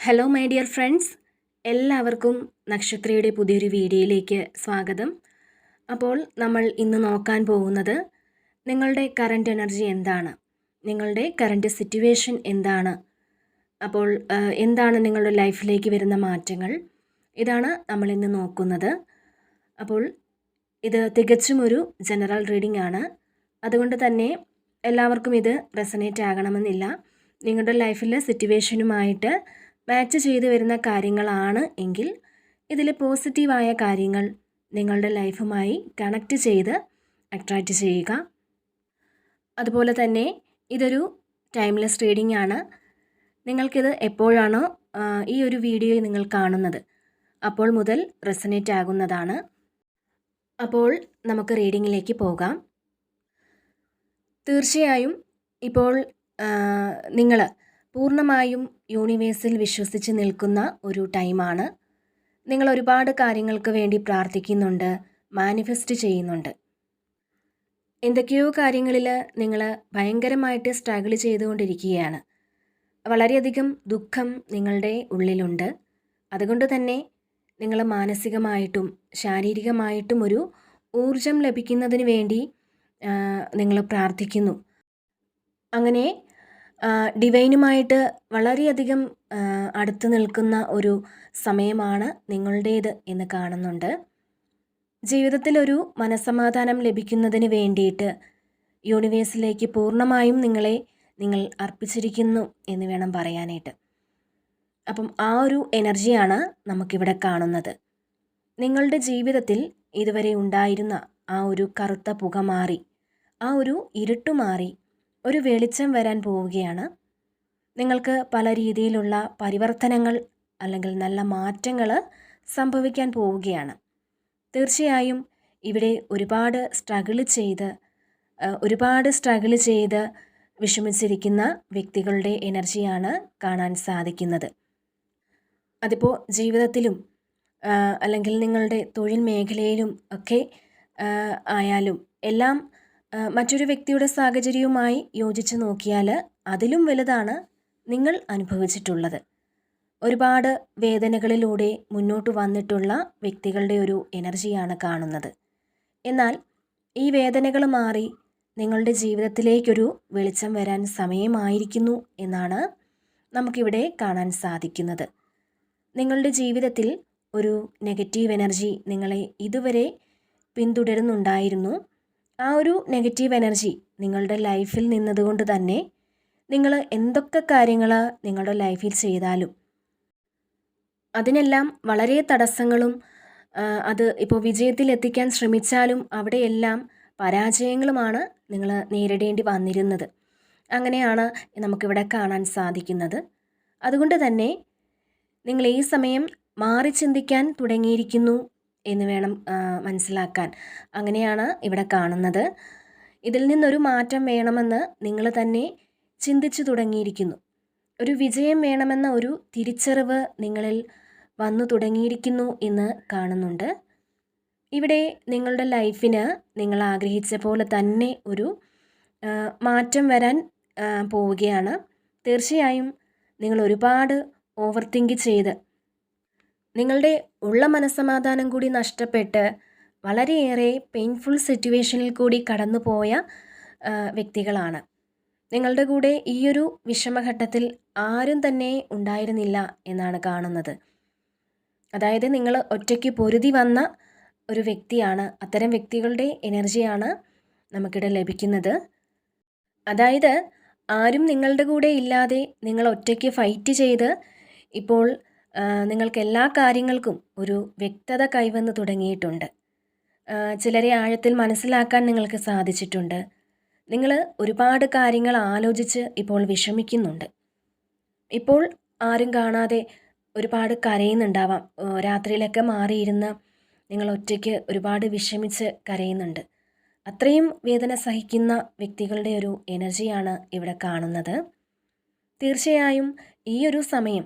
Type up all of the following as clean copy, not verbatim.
Hello my dear friends, എല്ലാവർക്കും നക്ഷത്രയുടെ പുതിയൊരു വീഡിയോയിലേക്ക് സ്വാഗതം. അപ്പോൾ നമ്മൾ ഇന്ന് നോക്കാൻ പോകുന്നത് നിങ്ങളുടെ കറൻറ്റ് എനർജി എന്താണ്, നിങ്ങളുടെ കറൻറ്റ് സിറ്റുവേഷൻ എന്താണ്, അപ്പോൾ എന്താണ് നിങ്ങളുടെ ലൈഫിലേക്ക് വരുന്ന മാറ്റങ്ങൾ, ഇതാണ് നമ്മൾ ഇന്ന് നോക്കുന്നത്. അപ്പോൾ ഇത് തികച്ചും ഒരു ജനറൽ റീഡിംഗ് ആണ്. അതുകൊണ്ട് തന്നെ എല്ലാവർക്കും ഇത് റെസനേറ്റ് ആകണമെന്നില്ല. നിങ്ങളുടെ ലൈഫിലെ സിറ്റുവേഷനുമായിട്ട് മാച്ച് ചെയ്തു വരുന്ന കാര്യങ്ങളാണ് എങ്കിൽ ഇതിൽ പോസിറ്റീവായ കാര്യങ്ങൾ നിങ്ങളുടെ ലൈഫുമായി കണക്റ്റ് ചെയ്ത് അട്രാക്റ്റ് ചെയ്യുക. അതുപോലെ തന്നെ ഇതൊരു ടൈംലെസ് റീഡിംഗ് ആണ്. നിങ്ങൾക്കിത് എപ്പോഴാണോ ഈ ഒരു വീഡിയോ നിങ്ങൾ കാണുന്നത് അപ്പോൾ മുതൽ റെസനേറ്റ് ആകുന്നതാണ്. അപ്പോൾ നമുക്ക് റീഡിങ്ങിലേക്ക് പോകാം. തീർച്ചയായും ഇപ്പോൾ നിങ്ങൾ പൂർണ്ണമായും യൂണിവേഴ്സിൽ വിശ്വസിച്ച് നിൽക്കുന്ന ഒരു ടൈമാണ്. നിങ്ങൾ ഒരുപാട് കാര്യങ്ങൾക്ക് വേണ്ടി പ്രാർത്ഥിക്കുന്നുണ്ട്, മാനിഫെസ്റ്റ് ചെയ്യുന്നുണ്ട്. എന്തൊക്കെയോ കാര്യങ്ങളിൽ നിങ്ങൾ ഭയങ്കരമായിട്ട് സ്ട്രഗിൾ ചെയ്തുകൊണ്ടിരിക്കുകയാണ്. വളരെയധികം ദുഃഖം നിങ്ങളുടെ ഉള്ളിലുണ്ട്. അതുകൊണ്ട് തന്നെ നിങ്ങൾ മാനസികമായിട്ടും ശാരീരികമായിട്ടും ഒരു ഊർജം ലഭിക്കുന്നതിന് വേണ്ടി നിങ്ങൾ പ്രാർത്ഥിക്കുന്നു. അങ്ങനെ ഡിവൈനുമായിട്ട് വളരെയധികം അടുത്ത് നിൽക്കുന്ന ഒരു സമയമാണ് നിങ്ങളുടേത് എന്ന് കാണുന്നുണ്ട്. ജീവിതത്തിലൊരു മനസ്സമാധാനം ലഭിക്കുന്നതിന് വേണ്ടിയിട്ട് യൂണിവേഴ്സിലേക്ക് പൂർണ്ണമായും നിങ്ങൾ അർപ്പിച്ചിരിക്കുന്നു എന്ന് വേണം പറയാനായിട്ട്. അപ്പം ആ ഒരു എനർജിയാണ് നമുക്കിവിടെ കാണുന്നത്. നിങ്ങളുടെ ജീവിതത്തിൽ ഇതുവരെ ഉണ്ടായിരുന്ന ആ ഒരു കറുത്ത പുക മാറി, ആ ഒരു ഇരുട്ട് മാറി ഒരു വെളിച്ചം വരാൻ പോവുകയാണ്. നിങ്ങൾക്ക് പല രീതിയിലുള്ള പരിവർത്തനങ്ങൾ അല്ലെങ്കിൽ നല്ല മാറ്റങ്ങൾ സംഭവിക്കാൻ പോവുകയാണ്. തീർച്ചയായും ഇവിടെ ഒരുപാട് സ്ട്രഗിൾ ചെയ്ത് വിഷമിച്ചിരിക്കുന്ന വ്യക്തികളുടെ എനർജിയാണ് കാണാൻ സാധിക്കുന്നത്. അതിപ്പോൾ ജീവിതത്തിലും അല്ലെങ്കിൽ നിങ്ങളുടെ തൊഴിൽ മേഖലയിലും ഒക്കെ ആയാലും എല്ലാം മറ്റൊരു വ്യക്തിയുടെ സാഹചര്യവുമായി യോജിച്ച് നോക്കിയാൽ അതിലും വലുതാണ് നിങ്ങൾ അനുഭവിച്ചിട്ടുള്ളത്. ഒരുപാട് വേദനകളിലൂടെ മുന്നോട്ട് വന്നിട്ടുള്ള വ്യക്തികളുടെ ഒരു എനർജിയാണ് കാണുന്നത്. എന്നാൽ ഈ വേദനകൾ മാറി നിങ്ങളുടെ ജീവിതത്തിലേക്കൊരു വെളിച്ചം വരാൻ സമയമായിരിക്കുന്നു എന്നാണ് നമുക്കിവിടെ കാണാൻ സാധിക്കുന്നത്. നിങ്ങളുടെ ജീവിതത്തിൽ ഒരു നെഗറ്റീവ് എനർജി നിങ്ങളെ ഇതുവരെ പിന്തുടരുന്നുണ്ടായിരുന്നു. ആ ഒരു നെഗറ്റീവ് എനർജി നിങ്ങളുടെ ലൈഫിൽ നിന്നതുകൊണ്ട് തന്നെ നിങ്ങൾ എന്തൊക്കെ കാര്യങ്ങൾ നിങ്ങളുടെ ലൈഫിൽ ചെയ്താലും അതിനെല്ലാം വളരെ തടസ്സങ്ങളും അത് ഇപ്പോൾ വിജയത്തിലെത്തിക്കാൻ ശ്രമിച്ചാലും അവിടെയെല്ലാം പരാജയങ്ങളുമാണ് നിങ്ങൾ നേരിടേണ്ടി വന്നിരുന്നത്. അങ്ങനെയാണ് നമുക്കിവിടെ കാണാൻ സാധിക്കുന്നത്. അതുകൊണ്ട് തന്നെ നിങ്ങൾ ഈ സമയം മാറി ചിന്തിക്കാൻ തുടങ്ങിയിരിക്കുന്നു എന്ന് വേണം മനസ്സിലാക്കാൻ. അങ്ങനെയാണ് ഇവിടെ കാണുന്നത്. ഇതിൽ നിന്നൊരു മാറ്റം വേണമെന്ന് നിങ്ങൾ തന്നെ ചിന്തിച്ചു തുടങ്ങിയിരിക്കുന്നു. ഒരു വിജയം വേണമെന്ന ഒരു തിരിച്ചറിവ് നിങ്ങളിൽ വന്നു തുടങ്ങിയിരിക്കുന്നു എന്ന് കാണുന്നുണ്ട്. ഇവിടെ നിങ്ങളുടെ ലൈഫിന് നിങ്ങൾ ആഗ്രഹിച്ച പോലെ തന്നെ ഒരു മാറ്റം വരാൻ പോവുകയാണ്. തീർച്ചയായും നിങ്ങൾ ഒരുപാട് ഓവർ തിങ്ക് ചെയ്ത് നിങ്ങളുടെ ഉള്ള മനസ്സമാധാനം കൂടി നഷ്ടപ്പെട്ട് വളരെയേറെ പെയിൻഫുൾ സിറ്റുവേഷനിൽ കൂടി കടന്നുപോയ വ്യക്തികളാണ്. നിങ്ങളുടെ കൂടെ ഈയൊരു വിഷമഘട്ടത്തിൽ ആരും തന്നെ ഉണ്ടായിരുന്നില്ല എന്നാണ് കാണുന്നത്. അതായത് നിങ്ങൾ ഒറ്റയ്ക്ക് പൊരുതി വന്ന ഒരു വ്യക്തിയാണ്. അത്തരം വ്യക്തികളുടെ എനർജിയാണ് നമുക്കിവിടെ ലഭിക്കുന്നത്. അതായത് ആരും നിങ്ങളുടെ കൂടെ ഇല്ലാതെ നിങ്ങൾ ഒറ്റയ്ക്ക് ഫൈറ്റ് ചെയ്ത് ഇപ്പോൾ നിങ്ങൾക്ക് എല്ലാ കാര്യങ്ങൾക്കും ഒരു വ്യക്തത കൈവന്ന് തുടങ്ങിയിട്ടുണ്ട്. ചിലരെ ആഴത്തിൽ മനസ്സിലാക്കാൻ നിങ്ങൾക്ക് സാധിച്ചിട്ടുണ്ട്. നിങ്ങൾ ഒരുപാട് കാര്യങ്ങൾ ആലോചിച്ച് ഇപ്പോൾ വിഷമിക്കുന്നുണ്ട്. ഇപ്പോൾ ആരും കാണാതെ ഒരുപാട് കരയുന്നുണ്ടാവാം. രാത്രിയിലൊക്കെ മാറിയിരുന്ന് നിങ്ങൾ ഒറ്റയ്ക്ക് ഒരുപാട് വിഷമിച്ച് കരയുന്നുണ്ട്. അത്രയും വേദന സഹിക്കുന്ന വ്യക്തികളുടെ ഒരു എനർജിയാണ് ഇവിടെ കാണുന്നത്. തീർച്ചയായും ഈ ഒരു സമയം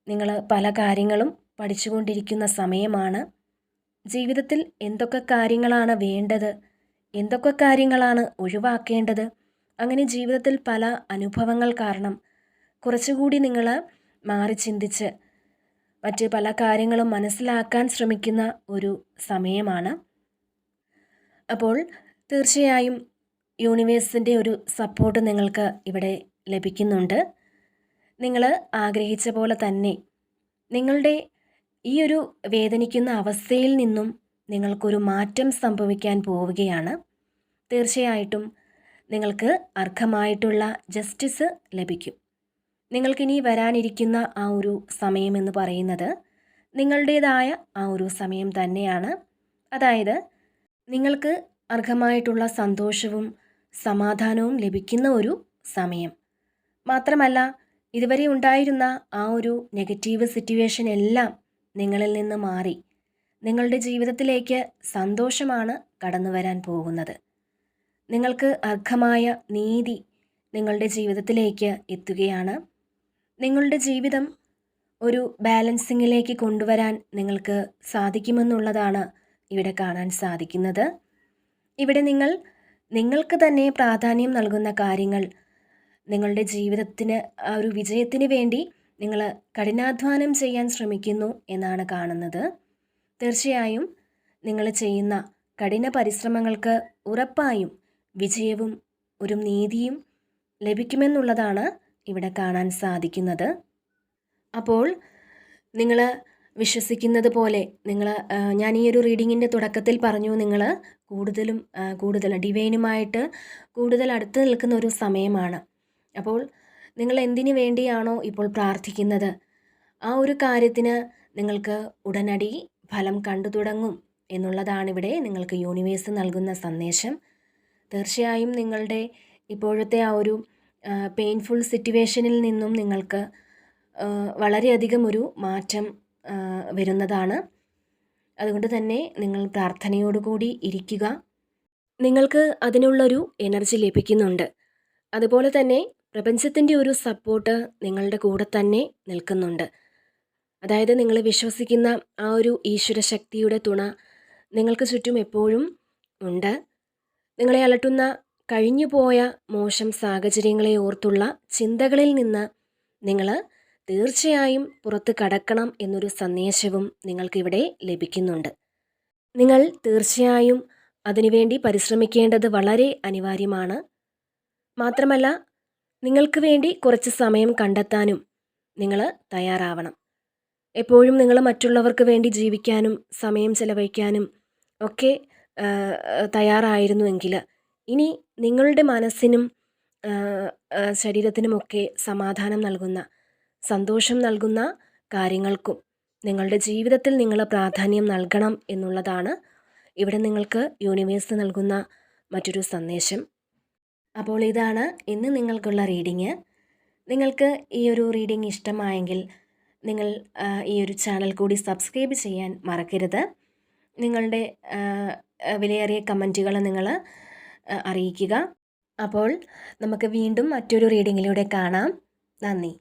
നിങ്ങൾ പല കാര്യങ്ങളും പഠിച്ചുകൊണ്ടിരിക്കുന്ന സമയമാണ്. ജീവിതത്തിൽ എന്തൊക്കെ കാര്യങ്ങളാണ് വേണ്ടത്, എന്തൊക്കെ കാര്യങ്ങളാണ് ഒഴിവാക്കേണ്ടത്, അങ്ങനെ ജീവിതത്തിൽ പല അനുഭവങ്ങൾ കാരണം കുറച്ചുകൂടി നിങ്ങൾ മാറി ചിന്തിച്ച് മറ്റ് പല കാര്യങ്ങളും മനസ്സിലാക്കാൻ ശ്രമിക്കുന്ന ഒരു സമയമാണ്. അപ്പോൾ തീർച്ചയായും യൂണിവേഴ്സിൻ്റെ ഒരു സപ്പോർട്ട് നിങ്ങൾക്ക് ഇവിടെ ലഭിക്കുന്നുണ്ട്. നിങ്ങൾ ആഗ്രഹിച്ച പോലെ തന്നെ നിങ്ങളുടെ ഈ ഒരു വേദനിക്കുന്ന അവസ്ഥയിൽ നിന്നും നിങ്ങൾക്കൊരു മാറ്റം സംഭവിക്കാൻ പോവുകയാണ്. തീർച്ചയായിട്ടും നിങ്ങൾക്ക് അർഹമായിട്ടുള്ള ജസ്റ്റിസ് ലഭിക്കും. നിങ്ങൾക്കിനി വരാനിരിക്കുന്ന ആ ഒരു സമയമെന്ന് പറയുന്നത് നിങ്ങളുടേതായ ആ ഒരു സമയം തന്നെയാണ്. അതായത് നിങ്ങൾക്ക് അർഹമായിട്ടുള്ള സന്തോഷവും സമാധാനവും ലഭിക്കുന്ന ഒരു സമയം. മാത്രമല്ല ഇതുവരെ ഉണ്ടായിരുന്ന ആ ഒരു നെഗറ്റീവ് സിറ്റുവേഷൻ എല്ലാം നിങ്ങളിൽ നിന്ന് മാറി നിങ്ങളുടെ ജീവിതത്തിലേക്ക് സന്തോഷമാണ് കടന്നു വരാൻ പോകുന്നത്. നിങ്ങൾക്ക് അർഹമായ നീതി നിങ്ങളുടെ ജീവിതത്തിലേക്ക് എത്തുകയാണ്. നിങ്ങളുടെ ജീവിതം ഒരു ബാലൻസിങ്ങിലേക്ക് കൊണ്ടുവരാൻ നിങ്ങൾക്ക് സാധിക്കുമെന്നുള്ളതാണ് ഇവിടെ കാണാൻ സാധിക്കുന്നത്. ഇവിടെ നിങ്ങൾക്ക് തന്നെ പ്രാധാന്യം നൽകുന്ന കാര്യങ്ങൾ, നിങ്ങളുടെ ജീവിതത്തിന് ആ ഒരു വിജയത്തിന് വേണ്ടി നിങ്ങൾ കഠിനാധ്വാനം ചെയ്യാൻ ശ്രമിക്കുന്നു എന്നാണ് കാണുന്നത്. തീർച്ചയായും നിങ്ങൾ ചെയ്യുന്ന കഠിന പരിശ്രമങ്ങൾക്ക് ഉറപ്പായും വിജയവും ഒരു നീതിയും ലഭിക്കുമെന്നുള്ളതാണ് ഇവിടെ കാണാൻ സാധിക്കുന്നത്. അപ്പോൾ നിങ്ങൾ വിശ്വസിക്കുന്നത് പോലെ ഞാൻ ഈ ഒരു റീഡിങ്ങിൻ്റെ തുടക്കത്തിൽ പറഞ്ഞു, നിങ്ങൾ കൂടുതൽ ഡിവൈനുമായിട്ട് കൂടുതൽ അടുത്ത് നിൽക്കുന്ന ഒരു സമയമാണ്. അപ്പോൾ നിങ്ങൾ എന്തിനു വേണ്ടിയാണോ ഇപ്പോൾ പ്രാർത്ഥിക്കുന്നത് ആ ഒരു കാര്യത്തിന് നിങ്ങൾക്ക് ഉടനടി ഫലം കണ്ടു തുടങ്ങും എന്നുള്ളതാണിവിടെ നിങ്ങൾക്ക് യൂണിവേഴ്സ് നൽകുന്ന സന്ദേശം. തീർച്ചയായും നിങ്ങളുടെ ഇപ്പോഴത്തെ ആ ഒരു പെയിൻഫുൾ സിറ്റുവേഷനിൽ നിന്നും നിങ്ങൾക്ക് വളരെയധികം ഒരു മാറ്റം വരുന്നതാണ്. അതുകൊണ്ട് തന്നെ നിങ്ങൾ പ്രാർത്ഥനയോടുകൂടി ഇരിക്കുക. നിങ്ങൾക്ക് അതിനുള്ളൊരു എനർജി ലഭിക്കുന്നുണ്ട്. അതുപോലെ തന്നെ പ്രപഞ്ചത്തിൻ്റെ ഒരു സപ്പോർട്ട് നിങ്ങളുടെ കൂടെ തന്നെ നിൽക്കുന്നുണ്ട്. അതായത് നിങ്ങൾ വിശ്വസിക്കുന്ന ആ ഒരു ഈശ്വര ശക്തിയുടെ തുണ നിങ്ങൾക്ക് ചുറ്റും എപ്പോഴും ഉണ്ട്. നിങ്ങളെ അലട്ടുന്ന കഴിഞ്ഞുപോയ മോശം സാഹചര്യങ്ങളെ ഓർത്തുള്ള ചിന്തകളിൽ നിന്ന് നിങ്ങൾ തീർച്ചയായും പുറത്ത് കടക്കണം എന്നൊരു സന്ദേശവും നിങ്ങൾക്കിവിടെ ലഭിക്കുന്നുണ്ട്. നിങ്ങൾ തീർച്ചയായും അതിനുവേണ്ടി പരിശ്രമിക്കേണ്ടത് വളരെ അനിവാര്യമാണ്. മാത്രമല്ല നിങ്ങൾക്ക് വേണ്ടി കുറച്ച് സമയം കണ്ടെത്താനും നിങ്ങൾ തയ്യാറാവണം. എപ്പോഴും നിങ്ങൾ മറ്റുള്ളവർക്ക് വേണ്ടി ജീവിക്കാനും സമയം ചെലവഴിക്കാനും ഒക്കെ തയ്യാറായിരുന്നുവെങ്കിൽ ഇനി നിങ്ങളുടെ മനസ്സിനും ശരീരത്തിനുമൊക്കെ സമാധാനം നൽകുന്ന, സന്തോഷം നൽകുന്ന കാര്യങ്ങൾക്കും നിങ്ങളുടെ ജീവിതത്തിൽ നിങ്ങൾ പ്രാധാന്യം നൽകണം എന്നുള്ളതാണ് ഇവിടെ നിങ്ങൾക്ക് യൂണിവേഴ്സ് നൽകുന്ന മറ്റൊരു സന്ദേശം. അപ്പോൾ ഇതാണ് ഇന്ന് നിങ്ങൾക്കുള്ള റീഡിങ്. നിങ്ങൾക്ക് ഈ ഒരു റീഡിങ് ഇഷ്ടമായെങ്കിൽ നിങ്ങൾ ഈ ഒരു ചാനൽ കൂടി സബ്സ്ക്രൈബ് ചെയ്യാൻ മറക്കരുത്. നിങ്ങളുടെ വിലയേറിയ കമൻറ്റുകൾ നിങ്ങൾ അറിയിക്കുക. അപ്പോൾ നമുക്ക് വീണ്ടും മറ്റൊരു റീഡിങ്ങിലൂടെ കാണാം. നന്ദി.